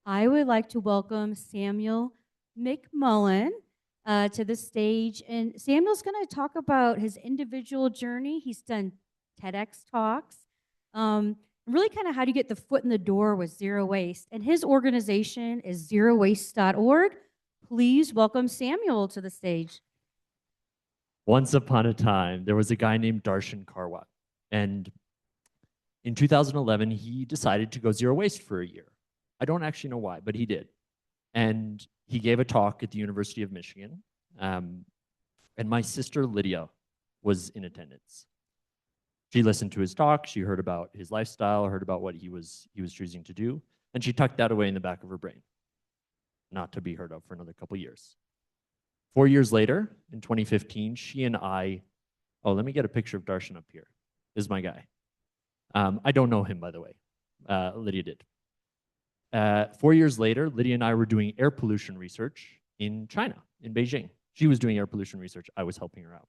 I would like to welcome Samuel McMullen to the stage. And Samuel's going to talk about his individual journey. He's done TEDx talks, really kind of how do you get the foot in the door with zero waste. And his organization is zerowaste.org. Please welcome Samuel to the stage. Once upon a time, there was a guy named Darshan Karwat. And in 2011, he decided to go zero waste for a year. I don't actually know why, but he did. And he gave a talk at the University of Michigan. And my sister, Lydia, was in attendance. She listened to his talk. She heard about his lifestyle, heard about what he was choosing to do. And she tucked that away in the back of her brain, not to be heard of for another couple years. 4 years later, in 2015, she and I, let me get a picture of Darshan up here. This is my guy. I don't know him, by the way. Lydia did. 4 years later, Lydia and I were doing air pollution research in China, in Beijing. She was doing air pollution research. I was helping her out.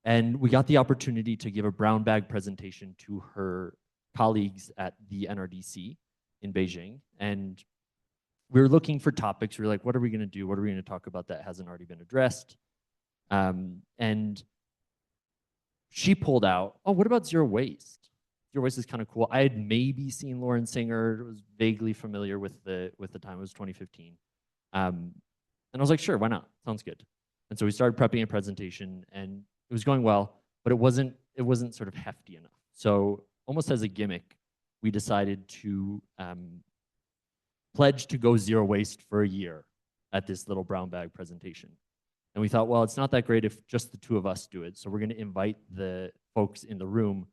And we got the opportunity to give a brown bag presentation to her colleagues at the NRDC in Beijing. And we were looking for topics. We were like, what are we going to do? What are we going to talk about that hasn't already been addressed? And she pulled out, what about zero waste? Zero waste is kind of cool. I had maybe seen Lauren Singer, was vaguely familiar with the time. It was 2015. And I was like, sure, why not? Sounds good. And so we started prepping a presentation, and it was going well, but it wasn't sort of hefty enough. So almost as a gimmick, we decided to pledge to go zero waste for a year at this little brown bag presentation. And we thought, well, it's not that great if just the two of us do it. So we're going to invite the folks in the room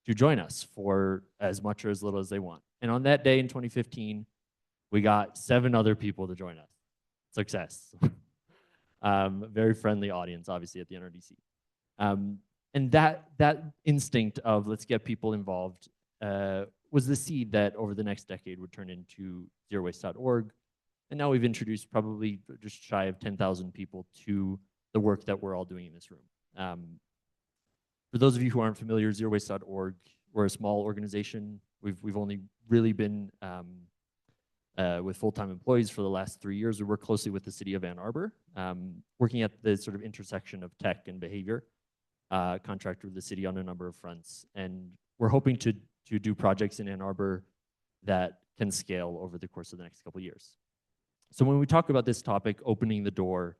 to join us for as much or as little as they want. And on that day in 2015, we got 7 other people to join us. Success. Very friendly audience, obviously, at the NRDC. And that instinct of let's get people involved was the seed that over the next decade would turn into zerowaste.org. And now we've introduced probably just shy of 10,000 people to the work that we're all doing in this room. For those of you who aren't familiar, zerowaste.org, we're a small organization. We've only really been with full-time employees for the last 3 years. We work closely with the city of Ann Arbor, working at the sort of intersection of tech and behavior, contract with the city on a number of fronts. And we're hoping to do projects in Ann Arbor that can scale over the course of the next couple of years. So when we talk about this topic, opening the door,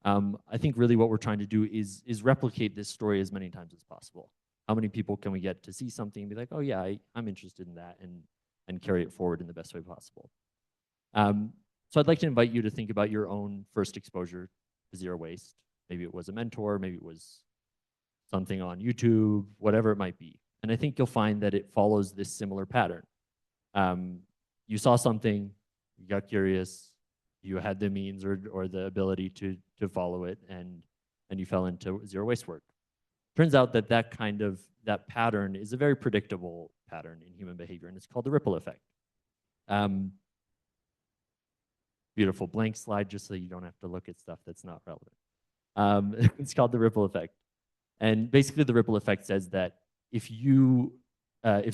I think really what we're trying to do is replicate this story as many times as possible. How many people can we get to see something and be like, oh yeah, I'm interested in that, and carry it forward in the best way possible. So I'd like to invite you to think about your own first exposure to zero waste. Maybe it was a mentor, maybe it was something on YouTube, whatever it might be. And I think you'll find that it follows this similar pattern. You saw something, you got curious, you had the means or the ability to follow it, and you fell into zero waste work. Turns out that pattern is a very predictable pattern in human behavior, and it's called the ripple effect. Beautiful blank slide, just so you don't have to look at stuff that's not relevant. It's called the ripple effect. And basically the ripple effect says that if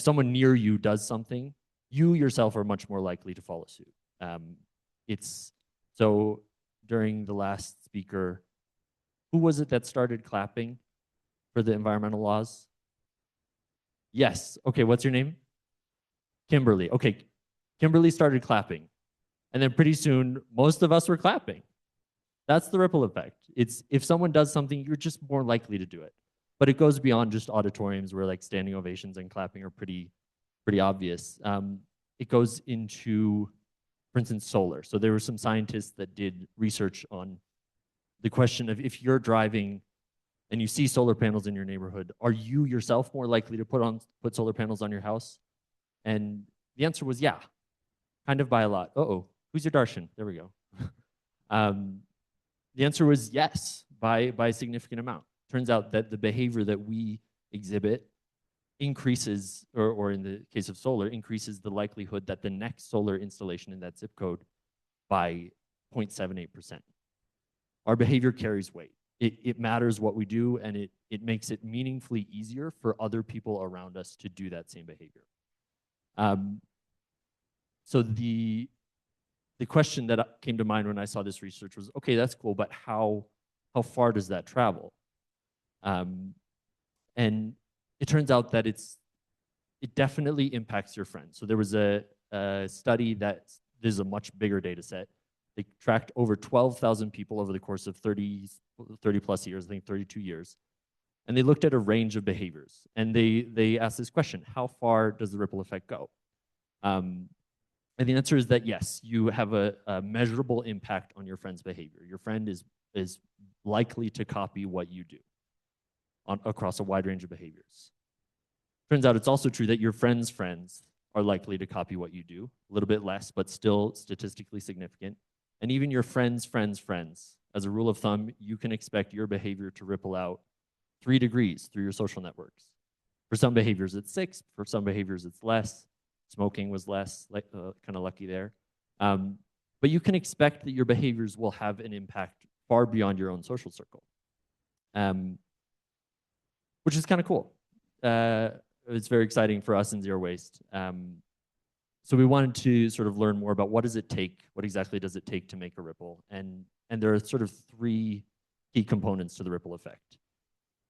someone near you does something, you yourself are much more likely to follow suit. So during the last speaker, who was it that started clapping for the environmental laws? Yes. Okay, what's your name? Kimberly. Okay, Kimberly started clapping. And then pretty soon, most of us were clapping. That's the ripple effect. It's if someone does something, you're just more likely to do it. But it goes beyond just auditoriums where like standing ovations and clapping are pretty obvious. It goes into, for instance, solar. So there were some scientists that did research on the question of if you're driving and you see solar panels in your neighborhood, are you yourself more likely to put solar panels on your house? And the answer was yeah, kind of by a lot. Who's your Darshan? There we go. The answer was yes, by a significant amount. Turns out that the behavior that we exhibit increases, or in the case of solar, increases the likelihood that the next solar installation in that zip code by 0.78%. Our behavior carries weight. It matters what we do, and it makes it meaningfully easier for other people around us to do that same behavior. so the question that came to mind when I saw this research was, okay, that's cool, but how far does that travel? And it turns out that it definitely impacts your friends. So there was a study that this is a much bigger data set. They tracked over 12,000 people over the course of 30 plus years, I think 32 years. And they looked at a range of behaviors. And they asked this question, how far does the ripple effect go? And the answer is that yes, you have a measurable impact on your friend's behavior. Your friend is likely to copy what you do across a wide range of behaviors. Turns out it's also true that your friends' friends are likely to copy what you do, a little bit less, but still statistically significant. And even your friends' friends' friends, as a rule of thumb, you can expect your behavior to ripple out 3 degrees through your social networks. For some behaviors, it's 6. For some behaviors, it's less. Smoking was less, kind of lucky there. But you can expect that your behaviors will have an impact far beyond your own social circle, which is kind of cool. It's very exciting for us in Zero Waste. So we wanted to sort of learn more about what does it take, what exactly does it take to make a ripple? And there are sort of 3 key components to the ripple effect.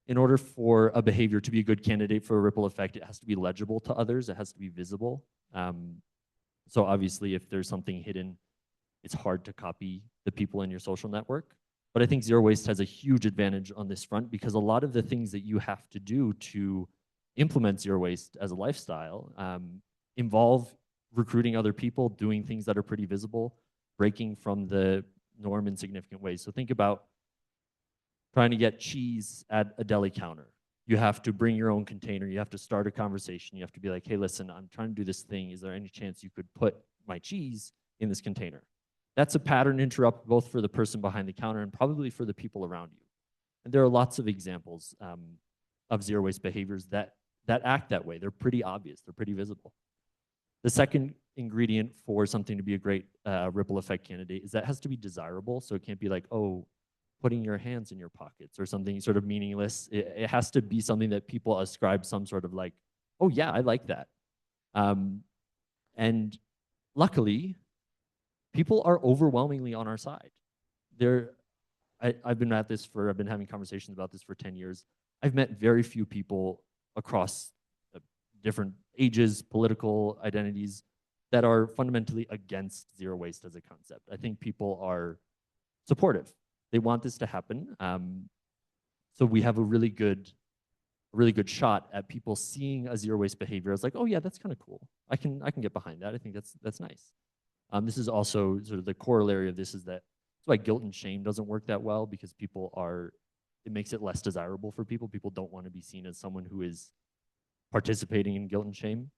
In order for a behavior to be a good candidate for a ripple effect, it has to be legible to others, it has to be visible. So obviously, if there's something hidden, it's hard to copy the people in your social network. But I think Zero Waste has a huge advantage on this front because a lot of the things that you have to do to implement Zero Waste as a lifestyle involve recruiting other people, doing things that are pretty visible, breaking from the norm in significant ways. So think about trying to get cheese at a deli counter. You have to bring your own container. You have to start a conversation. You have to be like, hey, listen, I'm trying to do this thing. Is there any chance you could put my cheese in this container? That's a pattern interrupt both for the person behind the counter and probably for the people around you. And there are lots of examples of zero waste behaviors that act that way. They're pretty obvious. They're pretty visible. The second ingredient for something to be a great ripple effect candidate is that it has to be desirable. So it can't be like, oh, putting your hands in your pockets or something sort of meaningless. It has to be something that people ascribe some sort of like, oh yeah, I like that. And luckily, people are overwhelmingly on our side. I've been having conversations about this for 10 years. I've met very few people across different ages, political identities that are fundamentally against zero waste as a concept. I think people are supportive. They want this to happen. So we have a really good shot at people seeing a zero waste behavior as like, oh yeah, that's kind of cool. I can get behind that. I think that's nice. This is also sort of the corollary of this is that that's why guilt and shame doesn't work that well because it makes it less desirable for people. People don't want to be seen as someone who is participating in guilt and shame.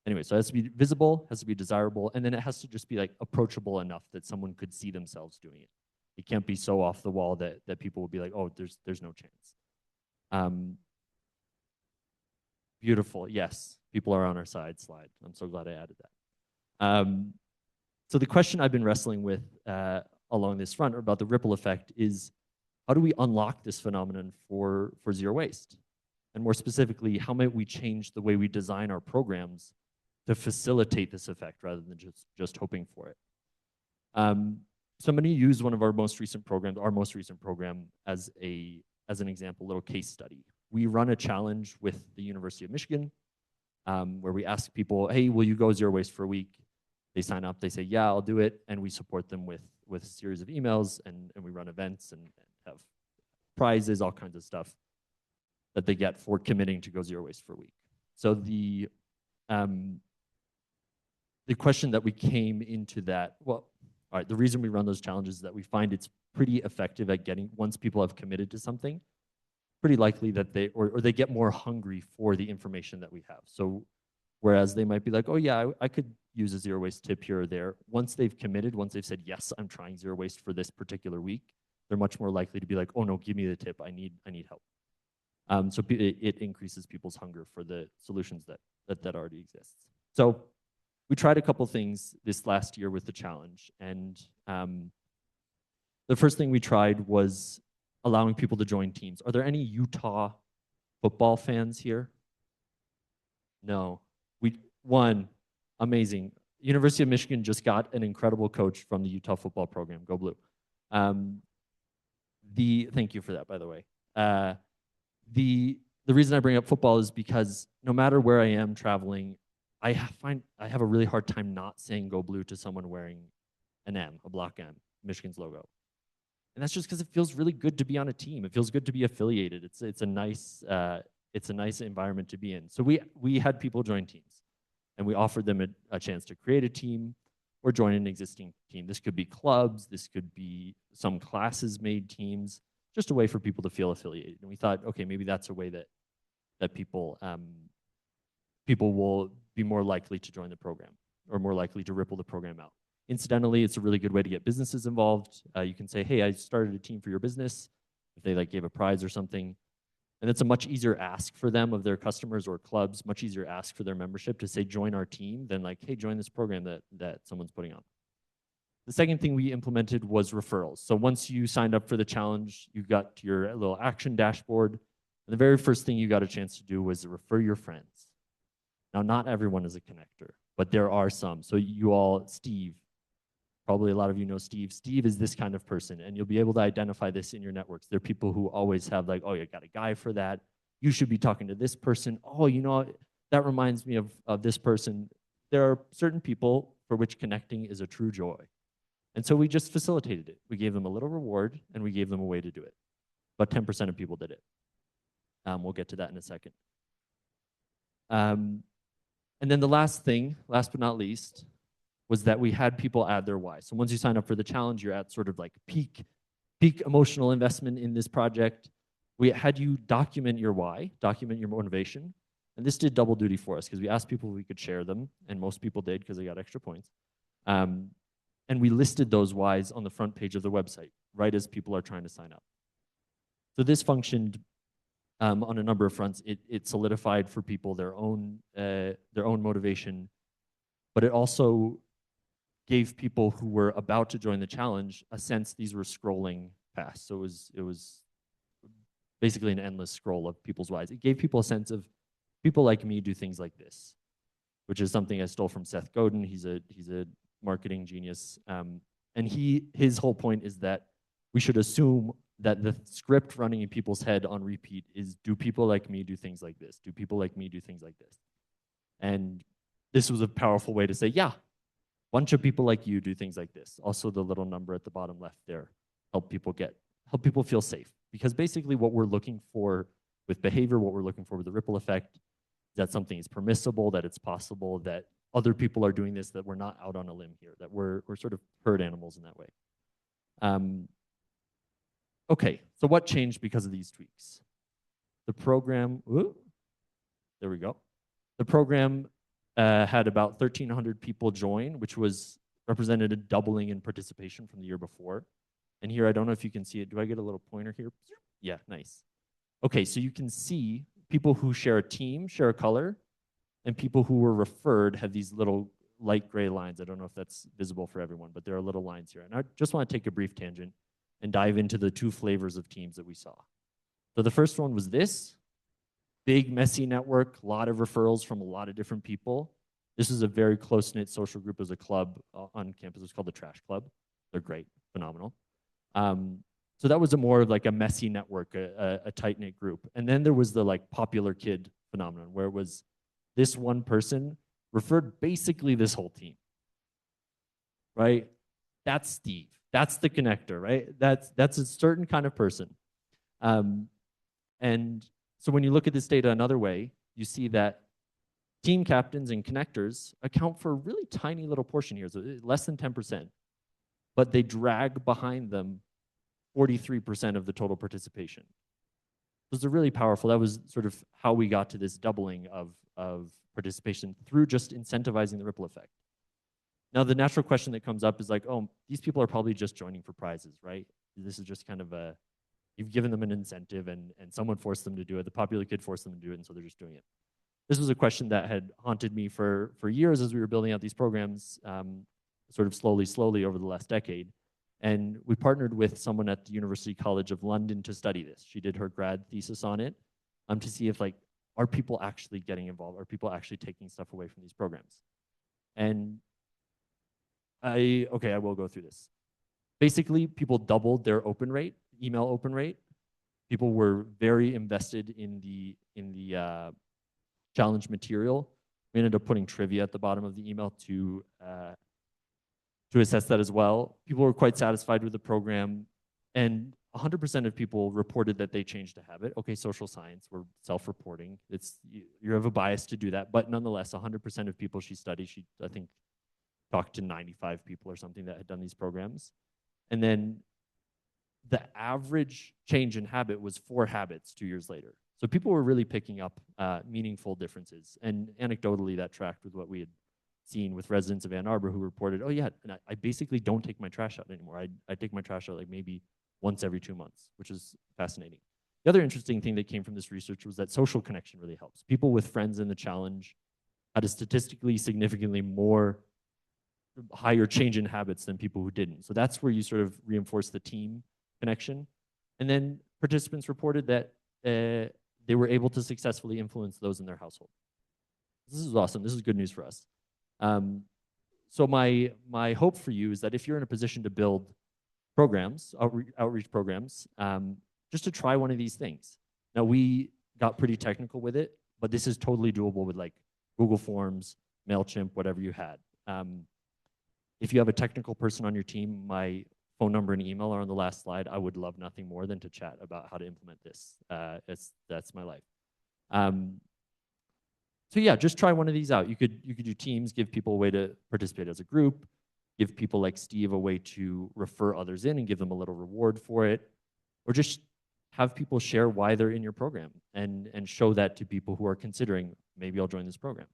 Anyway, so it has to be visible, has to be desirable, and then it has to just be like approachable enough that someone could see themselves doing it. It can't be so off the wall that people will be like, oh, there's no chance. Beautiful, yes, people are on our side slide. I'm so glad I added that. So the question I've been wrestling with along this front about the ripple effect is, how do we unlock this phenomenon for zero waste? And more specifically, how might we change the way we design our programs to facilitate this effect rather than just hoping for it? So I'm going to use one of our most recent program, as an example, little case study. We run a challenge with the University of Michigan where we ask people, hey, will you go zero waste for a week? They sign up, they say, yeah, I'll do it. And we support them with a series of emails and we run events and have prizes, all kinds of stuff that they get for committing to go zero waste for a week. So the question that we came into that, well, all right, the reason we run those challenges is that we find it's pretty effective at getting, once people have committed to something, pretty likely that they get more hungry for the information that we have. So whereas they might be like, oh yeah, I could use a zero waste tip here or there. Once they've committed, once they've said, yes, I'm trying zero waste for this particular week, they're much more likely to be like, oh no, give me the tip, I need help. So it increases people's hunger for the solutions that already exists. So we tried a couple things this last year with the challenge. And the first thing we tried was allowing people to join teams. Are there any Utah football fans here? No. One, amazing. University of Michigan just got an incredible coach from the Utah football program. Go Blue. Thank you for that, by the way. The reason I bring up football is because no matter where I am traveling, I have a really hard time not saying Go Blue to someone wearing an M, a block M, Michigan's logo. And that's just because it feels really good to be on a team. It feels good to be affiliated. It's a nice environment to be in. So we had people join teams, and we offered them a chance to create a team or join an existing team. This could be clubs. This could be some classes made teams. Just a way for people to feel affiliated. And we thought, okay, maybe that's a way that people will be more likely to join the program or more likely to ripple the program out. Incidentally, it's a really good way to get businesses involved. You can say, hey, I started a team for your business, if they like gave a prize or something. And it's a much easier ask for them of their customers or clubs, much easier ask for their membership to say, join our team than like, hey, join this program that someone's putting on. The second thing we implemented was referrals. So once you signed up for the challenge, you got to your little action dashboard. And the very first thing you got a chance to do was refer your friends. Now, not everyone is a connector, but there are some. So you all, Steve, probably a lot of you know Steve. Steve is this kind of person, and you'll be able to identify this in your networks. There are people who always have like, oh, you got a guy for that. You should be talking to this person. Oh, you know, that reminds me of this person. There are certain people for which connecting is a true joy. And so we just facilitated it. We gave them a little reward, and we gave them a way to do it. But 10% of people did it. We'll get to that in a second. And then the last thing, last but not least, was that we had people add their why. So once you sign up for the challenge, you're at sort of like peak emotional investment in this project. We had you document your why, document your motivation. And this did double duty for us because we asked people if we could share them, and most people did because they got extra points. And we listed those whys on the front page of the website, right as people are trying to sign up. So this functioned on a number of fronts. It solidified for people their own motivation, but it also gave people who were about to join the challenge a sense these were scrolling past. So it was basically an endless scroll of people's whys. It gave people a sense of people like me do things like this, which is something I stole from Seth Godin. He's a marketing genius. And his whole point is that we should assume that the script running in people's head on repeat is, do people like me do things like this? Do people like me do things like this? And this was a powerful way to say, yeah, bunch of people like you do things like this. Also, the little number at the bottom left there, help people feel safe. Because basically what we're looking for with behavior, what we're looking for with the ripple effect, is that something is permissible, that it's possible, that other people are doing this, that we're not out on a limb here, that we're sort of herd animals in that way. Okay, so what changed because of these tweaks? The program, there we go. The program had about 1,300 people join, which represented a doubling in participation from the year before. And here, I don't know if you can see it. Do I get a little pointer here? Yeah, nice. Okay, so you can see people who share a team, share a color, and people who were referred have these little light gray lines. I don't know if that's visible for everyone, but there are little lines here. And I just want to take a brief tangent and dive into the two flavors of teams that we saw. So the first one was this. Big, messy network, a lot of referrals from a lot of different people. This is a very close-knit social group as a club on campus. It's called the Trash Club. They're great, phenomenal. So that was more of like a messy network, a tight-knit group. And then there was the like popular kid phenomenon, where it was this one person referred basically this whole team, right? That's Steve. That's the connector, right? That's a certain kind of person. And so when you look at this data another way, you see that team captains and connectors account for a really tiny little portion here, so less than 10%, but they drag behind them 43% of the total participation. Those are really powerful. That was sort of how we got to this doubling of participation through just incentivizing the ripple effect. Now, the natural question that comes up is like, oh, these people are probably just joining for prizes, right? This is just kind of you've given them an incentive and someone forced them to do it. The popular kid forced them to do it, and so they're just doing it. This was a question that had haunted me for years as we were building out these programs, sort of slowly over the last decade. And we partnered with someone at the University College of London to study this. She did her grad thesis on it to see if, like, are people actually getting involved? Are people actually taking stuff away from these programs? And I will go through this. Basically, people doubled their open rate, email open rate. People were very invested in the challenge material. We ended up putting trivia at the bottom of the email to assess that as well. People were quite satisfied with the program, and 100% of people reported that they changed a habit. Okay, social science, we're self-reporting. You have a bias to do that, but nonetheless, 100% of people she studied, she I think talked to 95 people or something that had done these programs, and then the average change in habit was 4 habits 2 years later. So people were really picking up meaningful differences, and anecdotally, that tracked with what we had seen with residents of Ann Arbor who reported, oh yeah, and I basically don't take my trash out anymore. I take my trash out like maybe once every 2 months, which is fascinating. The other interesting thing that came from this research was that social connection really helps. People with friends in the challenge had a statistically significantly higher change in habits than people who didn't. So that's where you sort of reinforce the team connection. And then participants reported that they were able to successfully influence those in their household. This is awesome. This is good news for us. So my hope for you is that if you're in a position to build programs, outreach programs, just to try one of these things. Now, we got pretty technical with it, but this is totally doable with like Google Forms, MailChimp, whatever you had. If you have a technical person on your team, my phone number and email are on the last slide. I would love nothing more than to chat about how to implement this. That's my life. So yeah, just try one of these out. You could do teams, give people a way to participate as a group, give people like Steve a way to refer others in and give them a little reward for it, or just have people share why they're in your program and show that to people who are considering, maybe I'll join this program.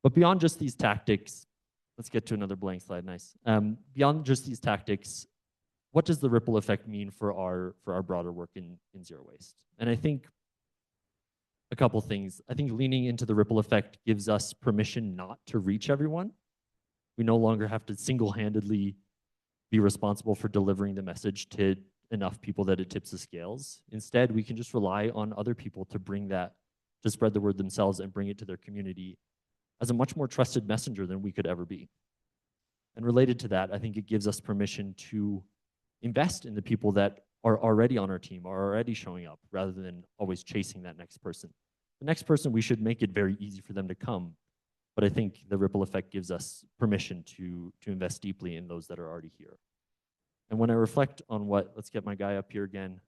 But beyond just these tactics, let's get to another blank slide, nice. Beyond just these tactics, what does the ripple effect mean for our broader work in zero waste? And I think a couple things. I think leaning into the ripple effect gives us permission not to reach everyone. We no longer have to single-handedly be responsible for delivering the message to enough people that it tips the scales. Instead, we can just rely on other people to bring that, to spread the word themselves and bring it to their community as a much more trusted messenger than we could ever be. And related to that, I think it gives us permission to invest in the people that are already on our team, are already showing up, rather than always chasing that next person. The next person, we should make it very easy for them to come. But I think the ripple effect gives us permission to invest deeply in those that are already here. And when I reflect on what, let's get my guy up here again.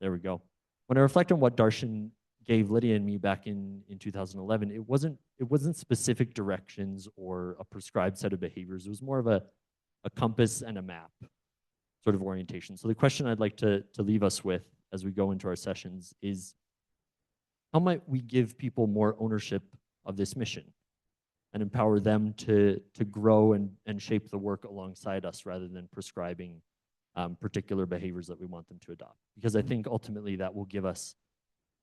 There we go. When I reflect on what Darshan gave Lydia and me back in 2011, it wasn't specific directions or a prescribed set of behaviors. It was more of a compass and a map sort of orientation. So the question I'd like to leave us with as we go into our sessions is, how might we give people more ownership of this mission and empower them to grow and shape the work alongside us, rather than prescribing particular behaviors that we want them to adopt? Because I think ultimately that will give us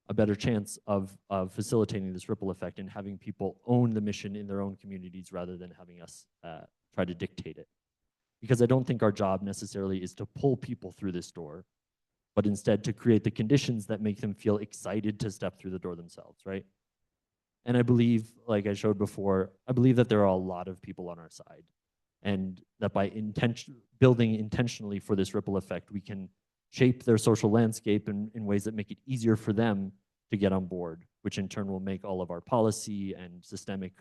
a better chance of facilitating this ripple effect and having people own the mission in their own communities, rather than having us try to dictate it. Because I don't think our job necessarily is to pull people through this door, but instead to create the conditions that make them feel excited to step through the door themselves, right? And I believe, like I showed before, I believe that there are a lot of people on our side, and that by building intentionally for this ripple effect, we can shape their social landscape in ways that make it easier for them to get on board, which in turn will make all of our policy and systemic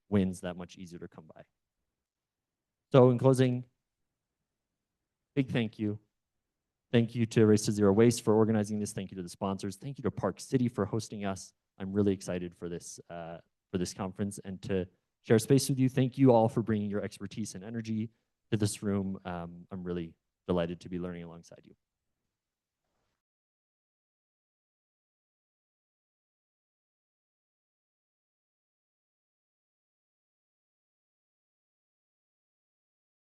wins that much easier to come by. So in closing, big thank you. Thank you to Race to Zero Waste for organizing this. Thank you to the sponsors. Thank you to Park City for hosting us. I'm really excited for this conference and to share space with you. Thank you all for bringing your expertise and energy to this room. I'm really delighted to be learning alongside you.